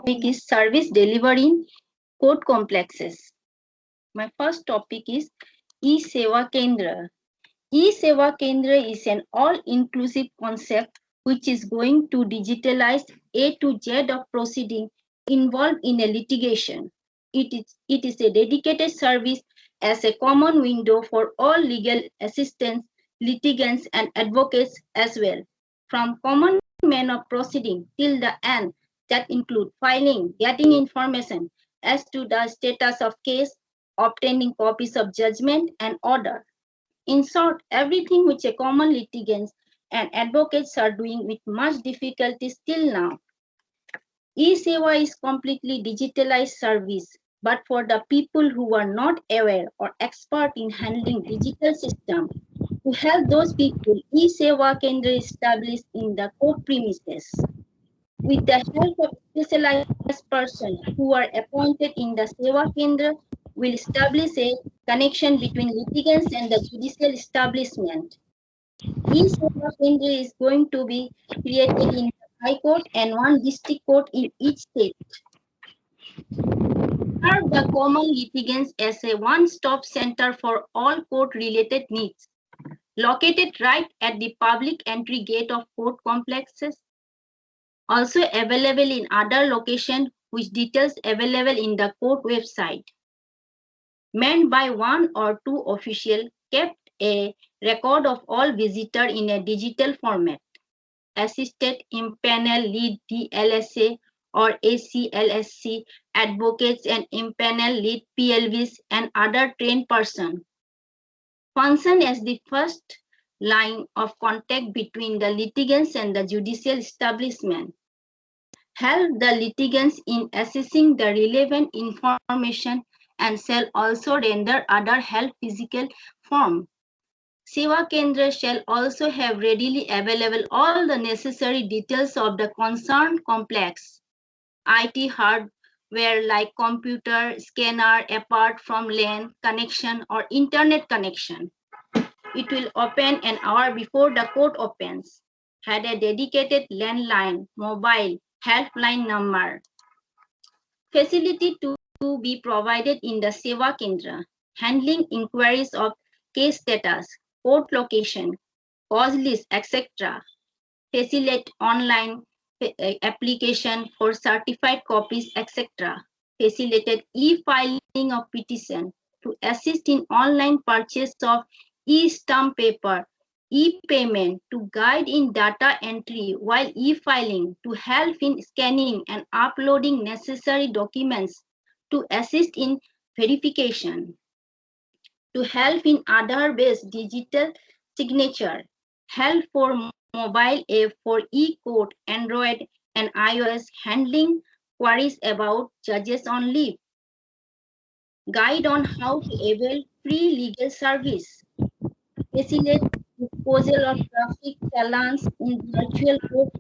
is service delivery in court complexes. My first topic is E-Seva Kendra. E-Seva Kendra is an all-inclusive concept which is going to digitalize A to Z of proceeding involved in a litigation. It is a dedicated service as a common window for all legal assistants, litigants, and advocates as well. From common man of proceeding till the end, that include filing, getting information as to the status of case, obtaining copies of judgment and order. In short, everything which a common litigants and advocates are doing with much difficulty still now. E-Seva is completely digitalized service, but for the people who are not aware or expert in handling digital system, to help those people, E-Seva Kendra is established in the court premises. With the help of specialized persons who are appointed in the Seva Kendra, will establish a connection between litigants and the judicial establishment. E-Seva Kendra is going to be created in the High Court and one district court in each state. Serve the common litigants as a one-stop center for all court-related needs, located right at the public entry gate of court complexes, also available in other locations which details available in the court website. Manned by one or two officials, kept a record of all visitors in a digital format. Assisted impanel lead DLSA or ACLSC advocates and impanel lead PLVs and other trained persons. Function as the first line of contact between the litigants and the judicial establishment. Help the litigants in assessing the relevant information and shall also render other help physical form. Seva Kendra shall also have readily available all the necessary details of the concerned complex. IT hardware like computer, scanner, apart from LAN connection or internet connection. It will open an hour before the court opens. Had a dedicated landline, mobile, helpline number. Facility to be provided in the Seva Kendra. Handling inquiries of case status, court location, cause list, etc. Facilitate online application for certified copies, etc. Facilitated e-filing of petition to assist in online purchase of e-stamp paper, e-payment, to guide in data entry while e-filing, to help in scanning and uploading necessary documents, to assist in verification, to help in Aadhaar-based digital signature, help for mobile app for e-court, Android and iOS, handling queries about judges on leave, guide on how to avail free legal service, facilitate disposal of traffic challans in virtual court,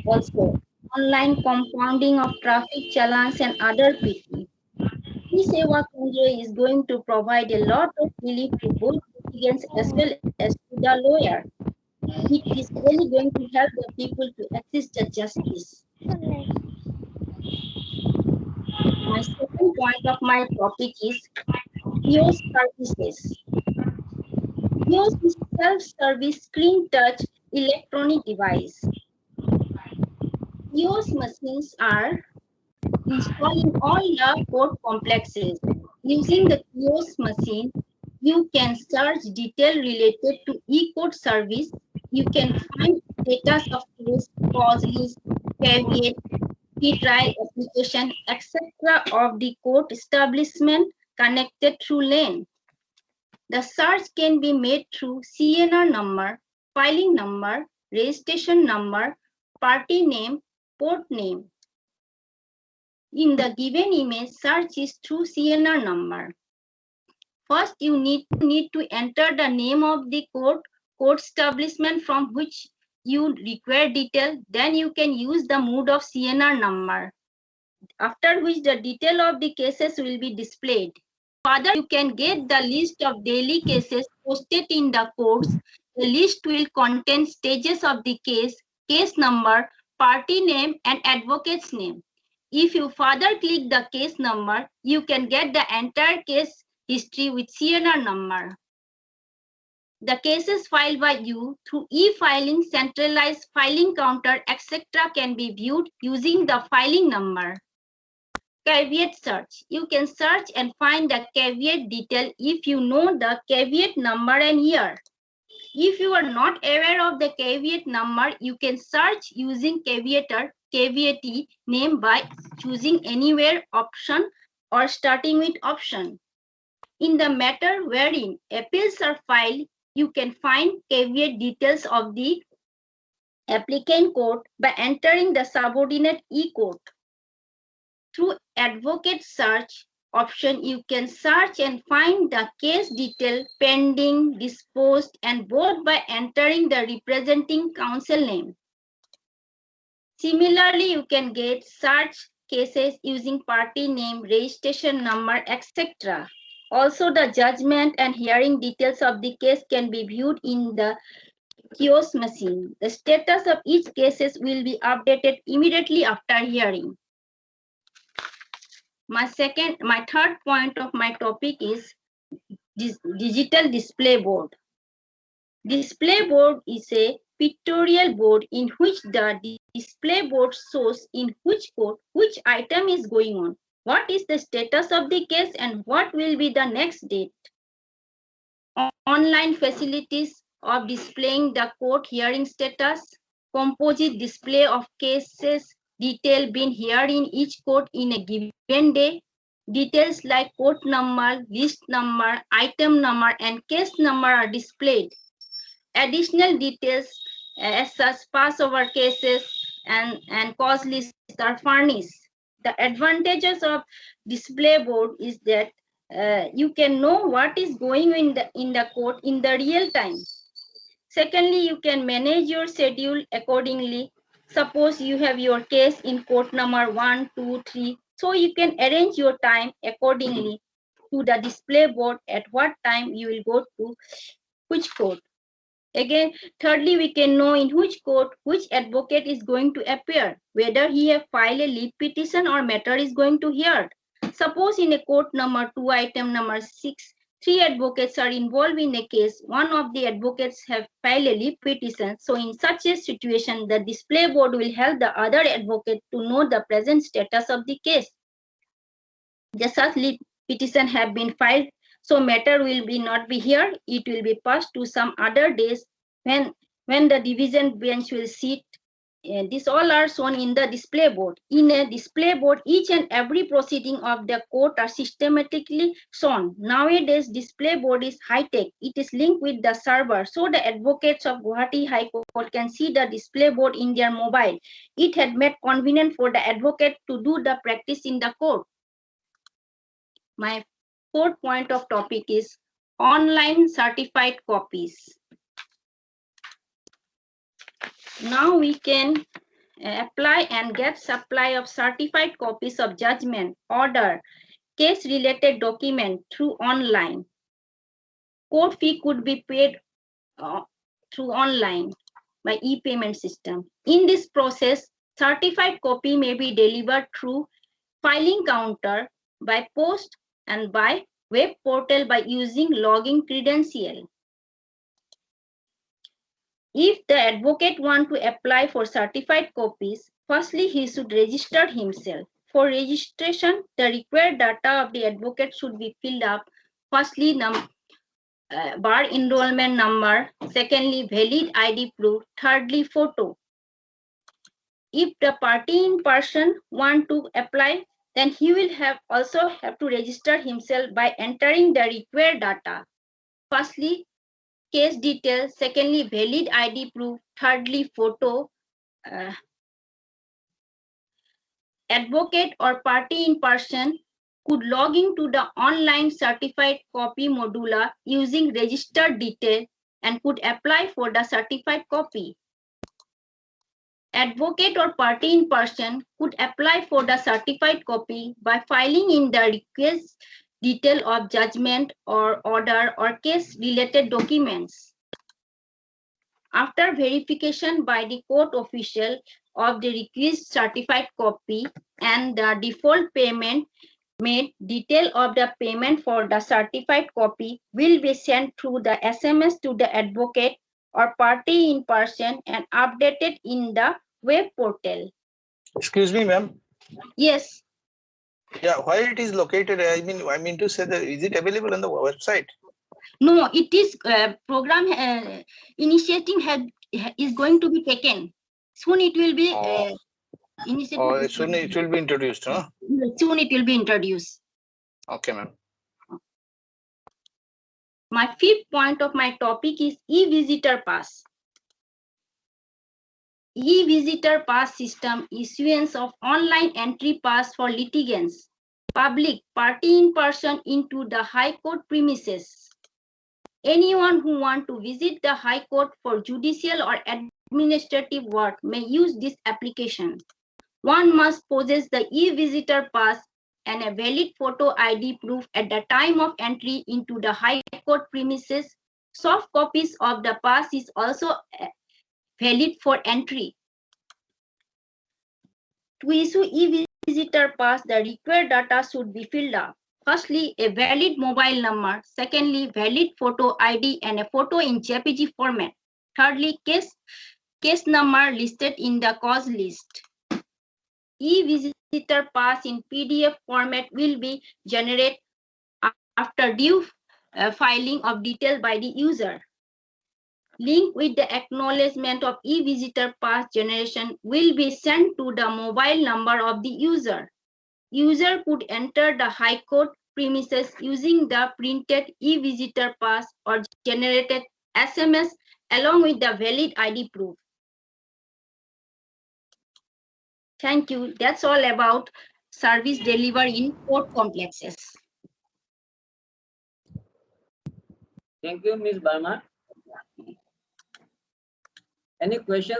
also online compounding of traffic challans and other PT. E-Seva Kendra is going to provide a lot of relief to both litigants as well as to the lawyer. It is really going to help the people to access the justice. My second point of my topic is kiosk services. Kiosk is self-service screen touch electronic device. Kiosk machines are installed in all the court complexes. Using the kiosk machine, you can search detail related to e-court service. You can find status of case, cause list, caveat, trial application, etc. of the court establishment connected through LAN. The search can be made through CNR number, filing number, registration number, party name, court name. In the given image, search is through CNR number. First, you need to enter the name of the court establishment from which you require detail. Then you can use the mode of CNR number, after which the detail of the cases will be displayed. Further, you can get the list of daily cases posted in the courts. The list will contain stages of the case, case number, party name, and advocate's name. If you further click the case number, you can get the entire case history with CNR number. The cases filed by you through e-filing, centralized filing counter, etc. can be viewed using the filing number. Caveat search. You can search and find the caveat detail if you know the caveat number and year. If you are not aware of the caveat number, you can search using caveatee name by choosing anywhere option or starting with option. In the matter wherein appeals are filed, you can find caveat details of the applicant court by entering the subordinate e-court. Through advocate search option, you can search and find the case detail pending, disposed, and both by entering the representing counsel name. Similarly, you can get search cases using party name, registration number, etc. Also, the judgment and hearing details of the case can be viewed in the kiosk machine. The status of each case will be updated immediately after hearing. My third point of my topic is digital display board. Display board is a pictorial board in which the display board shows in which court which item is going on, what is the status of the case, and what will be the next date. Online facilities of displaying the court hearing status, composite display of cases detail being heard in each court in a given day. Details like court number, list number, item number, and case number are displayed. Additional details as such passover cases and cause lists are furnished. The advantages of display board is that you can know what is going in the court in the real time. Secondly, you can manage your schedule accordingly. Suppose you have your case in court number 1, 2, 3. So you can arrange your time accordingly to the display board at what time you will go to which court. Again, thirdly, we can know in which court which advocate is going to appear, whether he have filed a leave petition or matter is going to hear. Suppose in a court number 2, item number 6, 3 advocates are involved in a case. One of the advocates have filed a leave petition. So in such a situation, the display board will help the other advocate to know the present status of the case. The such leave petition have been filed, so matter will not be here. It will be passed to some other days when the division bench will sit. These all are shown in the display board. In a display board, each and every proceeding of the court are systematically shown. Nowadays, display board is high-tech. It is linked with the server, so the advocates of Guwahati High Court can see the display board in their mobile. It had made convenient for the advocate to do the practice in the court. My fourth point of topic is online certified copies. Now we can apply and get supply of certified copies of judgment, order, case-related document through online. Court fee could be paid through online by e-payment system. In this process, certified copy may be delivered through filing counter, by post, and by web portal by using login credential. If the advocate wants to apply for certified copies, firstly he should register himself. For registration, the required data of the advocate should be filled up. Firstly, bar enrollment number. Secondly, valid ID proof. Thirdly, photo. If the party in person want to apply, then he will also have to register himself by entering the required data. Firstly, case details. Secondly, valid ID proof. Thirdly, photo. Advocate or party in person could log into the online certified copy modula using registered detail and could apply for the certified copy. Advocate or party in person could apply for the certified copy by filing in the request detail of judgment or order or case-related documents. After verification by the court official of the requisite certified copy and the default payment made. Detail of the payment for the certified copy will be sent through the SMS to the advocate or party in person and updated in the web portal. Excuse me, ma'am. Yes. Yeah, where it is located? I mean to say that is it available on the website? No, it is program initiating is going to be taken. Soon it will be initiated. Oh, soon it will be introduced, huh? Soon it will be introduced. Okay, ma'am. My fifth point of my topic is e-visitor pass. E-visitor pass system issuance of online entry pass for litigants, public party in person into the High Court premises. Anyone who wants to visit the High Court for judicial or administrative work may use this application. One must possess the e-visitor pass and a valid photo ID proof at the time of entry into the High Court premises. Soft copies of the pass is also valid for entry. To issue e-visitor pass, the required data should be filled up. Firstly, a valid mobile number. Secondly, valid photo ID and a photo in JPG format. Thirdly, case number listed in the cause list. E-visitor pass in PDF format will be generated after due filing of details by the user. Link with the acknowledgement of e-visitor pass generation will be sent to the mobile number of the user. User could enter the High Court premises using the printed e-visitor pass or generated SMS along with the valid ID proof. Thank you. That's all about service delivery in court complexes. Thank you, Ms. Barma. Any questions?